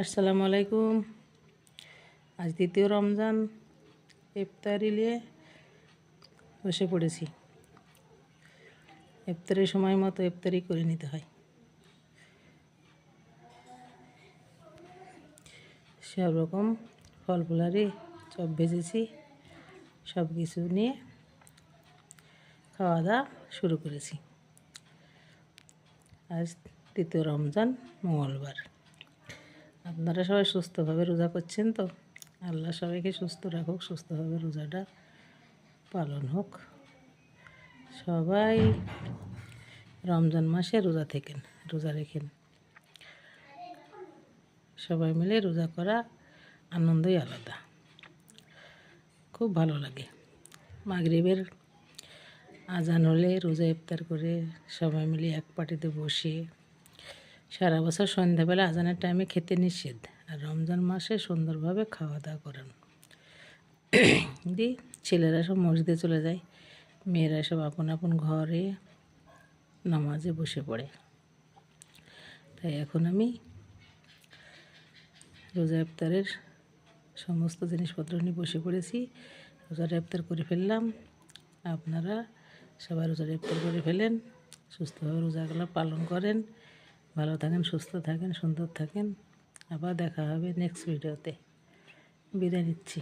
আসসালামু আলাইকুম। আজ দ্বিতীয় রমজান, ইফতারি নিয়ে বসে পড়েছি। ইফতারের সময় মতো ইফতারি করে নিতে হয়। সব রকম ফল ফুলারি সব ভেজেছি, সব কিছু নিয়ে খাওয়া দাওয়া শুরু করেছি। আজ দ্বিতীয় রমজান, মঙ্গলবার। আপনারা সবাই সুস্থভাবে রোজা করছেন তো? আল্লাহ সবাইকে সুস্থ রাখুক, সুস্থভাবে রোজাটা পালন হোক। সবাই রমজান মাসে রোজা রেখেন। সবাই মিলে রোজা করা আনন্দই আলাদা, খুব ভালো লাগে। মাগরিবের আজান হলে রোজা ইফতার করে সবাই মিলে এক পাটিতে বসে, সারা বছর সন্ধ্যাবেলা আজানের টাইমে খেতে নিষেধ, আর রমজান মাসে সুন্দরভাবে খাওয়া দাওয়া করান। ছেলেরা সব মসজিদে চলে যায়, মেয়েরা সব আপন আপন ঘরে নামাজে বসে পড়ে। তাই এখন আমি রোজা ইফতারের সমস্ত জিনিসপত্র নিয়ে বসে পড়েছি। রোজার ইফতার করে ফেললাম। আপনারা সবাই রোজার ইফতার করে ফেলেন, সুস্থভাবে রোজাগুলো পালন করেন। ভালো থাকেন, সুস্থ থাকেন, সুন্দর থাকেন। আবার দেখা হবে নেক্সট ভিডিওতে। বিদায় নিচ্ছি।